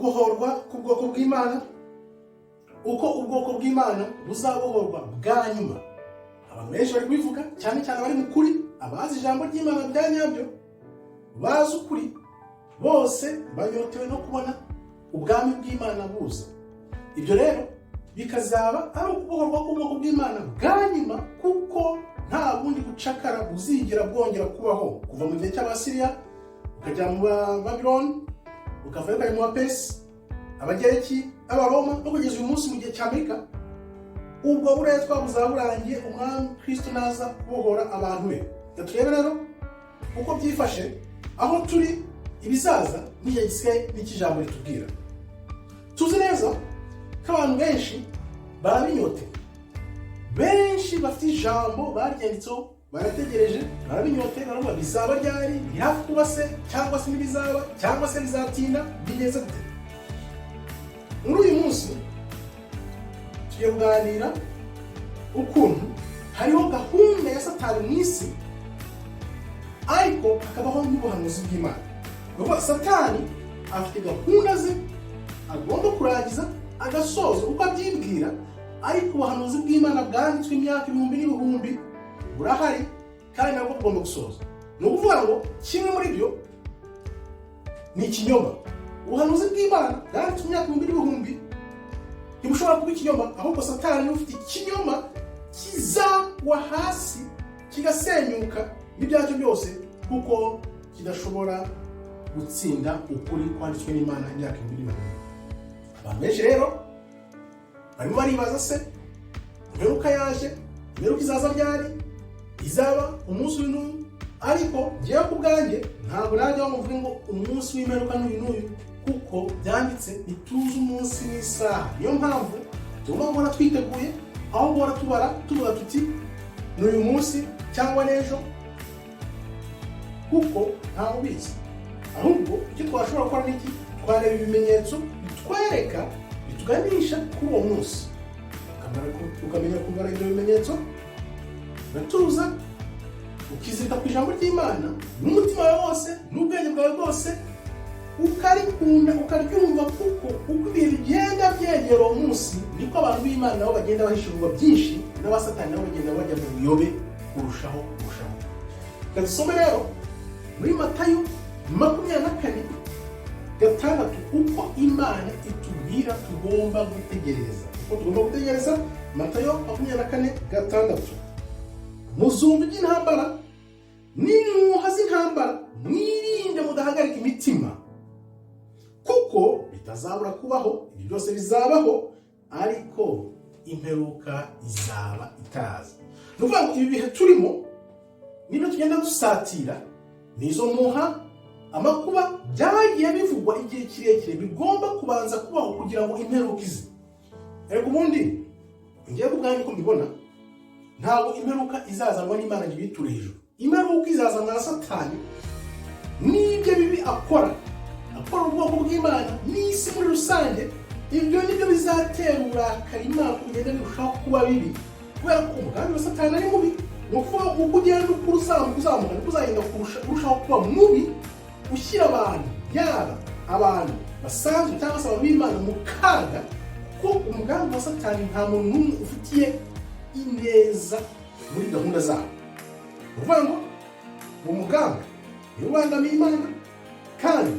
kubohorwa ku bwoko bw'Imana, uko ubwoko bw'Imana buzabohorwa bwa nyuma. Abantu benshi bari kubivuga, cyane cyane bari mu kuri, abazi ijambo ry'Imana bya nyabyo, bazi ukuri, bose banyotewe no kubona ubwami bw'Imana buza. Ibyo rero bikazaba ari ukubohorwa k'ubwoko bw'Imana bwa nyuma, kuko nta bundi gucakara buzigira bwongera kubaho kuva mu gihe cy'Abasiriya ukajya mu Babyloni, ukavayo ukajya mu Bapesi, Abagereki, Abaroma, no kugeza uyu munsi mu gihe cy'Amerika. Ubwo buretwa buzaba burangiye umwami Kristo naza kubohora abantu be. Turebe rero uko byifashe aho turi, ibizaza n'igihe gisigaye n'ikijambo ritubwira. Tuzi neza ko abantu benshi barabinyotewe, benshi bafite ijambo baryanditseho, barategereje, barabinyotewe, baravuga bizaba ryari, biri hafi kuba se, cyangwa se ntibizaba, cyangwa se bizatinda, bigeze gute. Muri uyu munsi tugiye kuganira ukuntu hariho gahunda ya Satani mu isi, ariko hakabaho n'ubuhanuzi bw'Imana. Nuko Satani afite gahunda ze agomba kurangiza agasoza uko abyibwira, ariko ubuhanuzi bw'Imana bwanditswe imyaka ibihumbi n'ibihumbi burahari kandi nabwo bugomba gusoza. Ni ukuvuga ngo kimwe muri byo ni ikinyoma. Ubuhanuzi bw'Imana bwanditswe imyaka ibihumbi n'ibihumbi ntibushobora kuba ikinyoma, ahubwo Satani ufite ikinyoma kizagwa hasi kigasenyuka n'ibyacyo byose, kuko kidashobora gutsinda ukuri kwanditswe n'Imana imyaka ibihumbi n'ibihumbi. Abantu benshi rero barimo baribaza se imperuka yaje, imperuka izaza ryari, izaba umunsi uyu n'uyu. Ariko njyewe ku bwanjye ntabwo najyaho ngo mvuge ngo umunsi w'imperuka n'uyu n'uyu, kuko byanditse ntituzi umunsi n'isaha. Niyo mpamvu tugomba guhora twiteguye, aho guhora tuvuga tuti ni uyu munsi cyangwa n'ejo, kuko ntawe ubizi. Ahubwo icyo twashobora gukora n'iki, twareba ibimenyetso bitwereka, bituganisha kuri uwo munsi, ukamenya kubara ibyo bimenyetso, uratuza ukizita ku ijambo ry'Imana n'umutima wawe wose n'ubwenge bwawe bwose, ukarikunda ukaryumva, kuko uko ibihe bigenda byegera uwo munsi niko abantu b'Imana nabo bagenda bahishurwa byinshi, n'abasatani nabo bagenda bajya mu buyobe kurushaho. Dusome rero muri Matayo 24:6 uko Imana itubwira tugomba gutegereza. Uko tugomba gutegereza, Matayo 24:6: muzumva iby'intambara n'impuha z'intambara, mwirinde mudahagarika imitima, kuko bitazabura kubaho. Ibi byose bizabaho, ariko imperuka izaba itaza. Ni ukuvuga ngo ibi bihe turimo nibyo tugenda dusatira, nizo mpuha, amakuba byagiye bivugwa igihe kirekire bigomba kubanza kubaho kugira ngo imperuka ize. Ariko ubundi ngiye kubwanyu ko mbibona, ntabwo imperuka izazanwa n'Imana ngo ibiture hejuru. Imperuka izazanwa na Satani n'ibyo bibi akora ubwoko bw'Imana n'isi muri rusange. Ibyo nibyo bizatera uburakari Imana kugenda birushaho kuba bibi, kubera ko umugambi wa Satani ari mubi. Ni ukuvuga uko ugenda uzamuka niko uzagenda kurushaho kuba mubi, ushyira abantu, yaba abantu basanzwe cyangwa se abantu b'Imana, mu kaga, kuko umugambi wa Satani nta muntu n'umwe ufitiye ineza muri gahunda zabo. Ni ukuvuga ngo uwo mugambi niwo ubangamiye Imana, kandi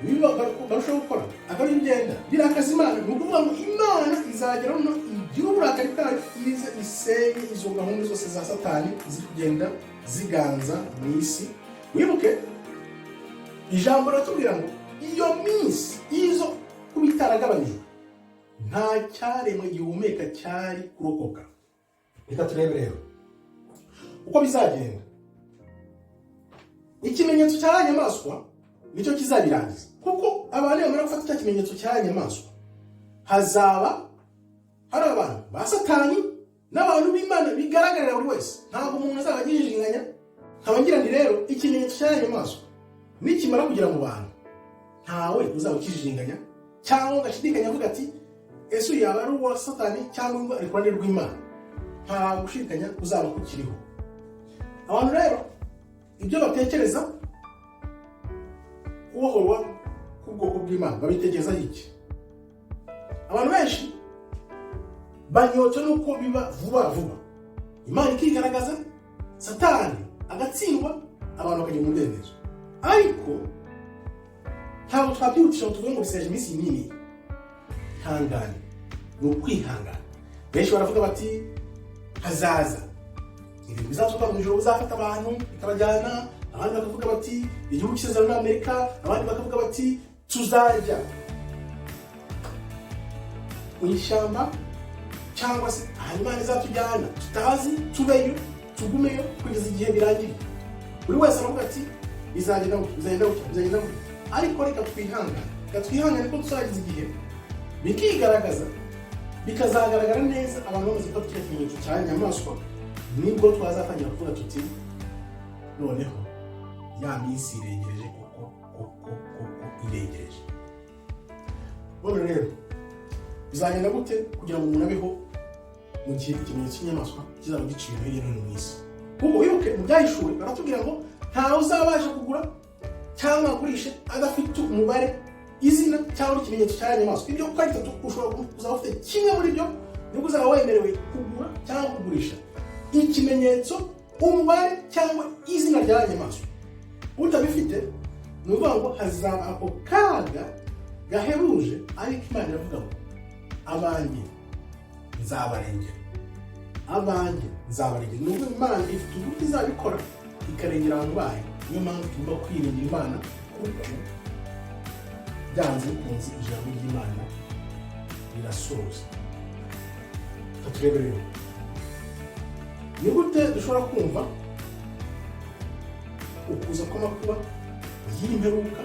niba barushaho gukora akaba bigenda birakaza Imana. Ni ukuvuga ngo Imana izagera no igira uburakari bwayo, ize isenye izo gahunda zose za Satani ziri kugenda ziganza mu isi. Wibuke ijambo riratubwira ngo iyo minsi izo kubitaragabanijwe nta cyaremwe gihumeka cyari kurokoka. Reka turebe rero uko bizagenda. Ikimenyetso cya nyamaswa nicyo kizabirangiza, kuko abantu bamara gufata icyo kimenyetso cya nyamaswa, hazaba hari abantu ba Satani n'abantu b'Imana bigaragarira buri wese. Ntabwo umuntu azaba agijinganya. Nkabangira ni rero ikimenyetso cya nyamaswa nikimara kugera mu bantu, ntawe uzaba ukijinganya cyangwa ugashidikanya avuga ati ese uyu yaba ari uwa Satani cyangwa ari ku ruhande rw'Imana. Nta gushidikanya uzaba kukiriho. Abantu rero ibyo batekereza kubohorwa k'ubwoko bw'Imana babitegerezaho iki? Abantu benshi banyotse nuko biba vuba vuba, Imana ikigaragaza, Satani agatsindwa, abantu bakajya mu mudendezo. Ariko ntabwo twabyihutisha ngo tuvuge ngo bisigaje iminsi minini. Ihangane, ni ukwihangana. Benshi baravuga bati hazaza ibintu bizatuka mu ijoro bizafata abantu bikabajyana, abandi bakavuga bati igihugu cy'isezerano muri Amerika, abandi bakavuga bati tuzajya mu ishyamba cyangwa se ahantu Imana izatujyana tutazi, tubeyo tugumeyo kugeza igihe birangiye. Buri wese aravuga ati bizagenda gutya. Ariko reka twihangane ko tuzagize igihe bikigaragaza, bikazagaragara neza abantu bamaze gufata icyo kimenyetso cya nyamaswa, nibwo twazatangira kuvuga tuti noneho ya minsi iregereje koko iregereje. None rero bizagenda gute kugira ngo umuntu abeho mu gihe ikimenyetso cy'inyamaswa kizaba giciwe hirya no hino mu isi? Kuko wibuke mu Byahishuwe baratubwira ngo ntawe uzabasha kugura cyangwa agurishe adafite umubare, izina cyangwa ikimenyetso cya nyamaswa. Ibyo uko ari bitatu ushobora kuzaba ufite kimwe muri byo, nibwo uzaba wemerewe kugura cyangwa kugurisha ikimenyetso, umubare cyangwa izina rya nyamaswa. Utabifite ni ukuvuga ngo hazaba ako kaga gahebuje, ariko Imana iravuga ngo abanjye nzabarengera. Ni ukuvuga Imana ifite uburyo izabikora ikarengera abantu bayo. Niyo mpamvu tugomba kwiringira Imana, kuko byanze bikunze ijambo ry'Imana rirasoza. Turebe rero ni gute dushobora kumva ukuza kw'amakuba y'imperuka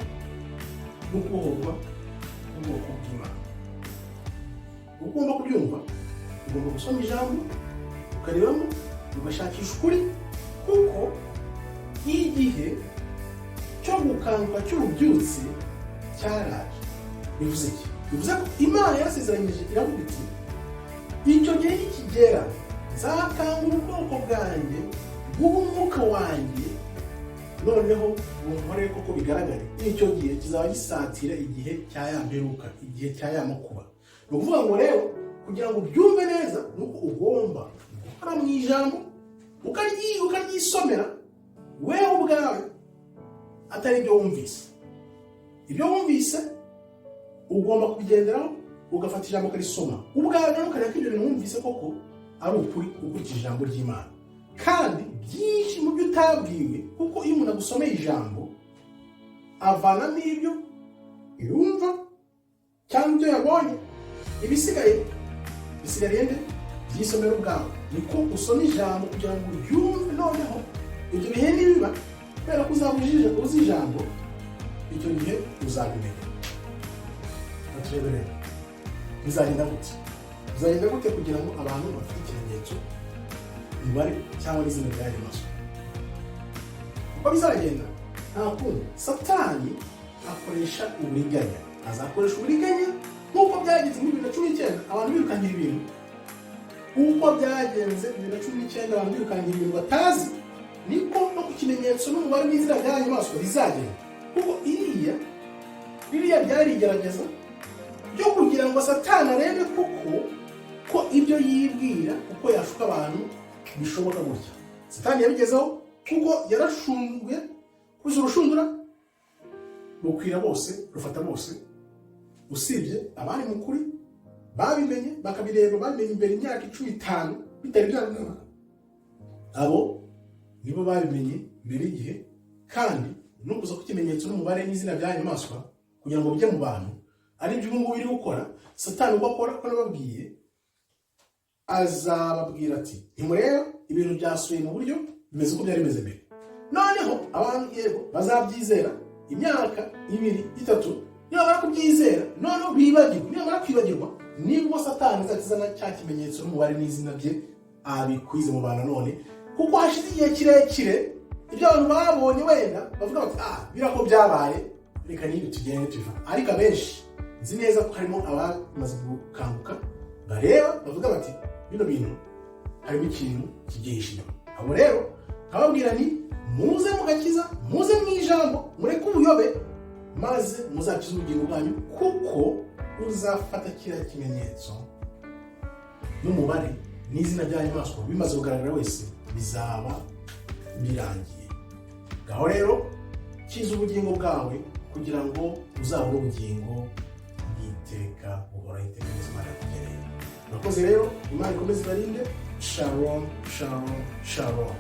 no kubohorwa n'ubwoko bw'Imana. Ugomba kubyumva, ugomba gusoma ijambo ukarebamo, ugashakisha ukuri, kuko igihe cyo gukanguka cy'ububyutse cyaraje. Bivuze iki? Bivuze ko Imana yarasezeranyije, iravuga iti icyo gihe nikigera nzakangura ubwoko bwanjye bw'umwuka wanjye, noneho bunkorere koko bigaragare. Icyo gihe kizaba gisatira igihe cya ya mperuka, igihe cya ya makuba. Ni ukuvuga ngo rero kugira ngo ubyumve neza nuko ugomba gukora mu ijambo ukaryisomera wewe ubwawe, atari ibyo wumvise. Ibyo wumvise ugomba kubigenderaho, ugafata ijambo ukarisoma ubwawe, ukareba ko ibyo bintu wumvise koko ari ukuri ukurikije ijambo ry'Imana. Kandi byinshi mu byo utabwiwe, kuko iyo umuntu agusomeye ijambo avanamo ibyo yumva cyangwa ibyo yabonye, ibisigaye nde byisomera ubwawe. Niko usoma ijambo kugira ngo uryumve, noneho ibyo bihe nibiba kubera ko uzabujije uzi ijambo, icyo gihe uzabimenya. Atureberere bizagenda gute kugira ngo abantu bafite ikimenyetso, umubare cyangwa izina rya nyamaswa? Uko bizagenda nta kundi, Satani akoresha uburiganya. Azakoresha uburiganya nk'uko byagenze muri 2019 abantu birukangira ibintu, uko byagenze 2019 abantu birukangira ibintu batazi, niko no ku kimenyetso n'umubare n'izina rya nyamaswa bizagenda. Kuko ririya byari igerageza byo kugira ngo Satani arebe ko ibyo yibwira uko yashuka abantu bishoboka gutya. Satani yabigezeho kuko yarashunguye kuza urushundura rukwira bose, rufata bose, usibye abari mu kuri babimenye bakabireba, babimenye imbere imyaka 15 bitari byaranaga. Abo nibo babimenye mbere igihe, kandi no kuza ku kimenyetso n'umubare n'izina bya nyamaswa kugira ngo bijye mu bantu ari byo ngo biri gukora. Satani uko akora ko nababwiye, azababwira ati ntimureba ibintu byasuye mu buryo bimeze uko byari bimeze mbere. Noneho abantu yego bazabyizera imyaka 2-3, nibamara kubyizera noneho bibagirwa. Nibamara kwibagirwa nibwo Satani azakizana cya kimenyetso n'umubare n'izina bye abikwize mu bantu none, kuko hashize igihe kirekire ibyo abantu babonye wenda bavuga bati birako byabaye, reka nibi tugende tuva. Ariko abenshi nzi neza ko harimo abamaze gukanguka bareba bavuga bati bino bintu harimo ikintu kigihishe inyuma. Abo rero nkababwira ni muze mugakiza, muze mu ijambo, mureke ubuyobe, maze muzakize ubugingo bwanyu, kuko uzafata kiriya kimenyetso n'umubare n'izina ry'inyamaswa bimaze kugaragara wese bizaba birangiye. Ngaho rero kiza ubugingo bwawe kugira ngo uzabone ubugingo bw'iteka buhoraho iteka ryose Imana yakugeneye. Murakoze rero, Imana ikomeze ibarinde. Shalom, shalom, shalom.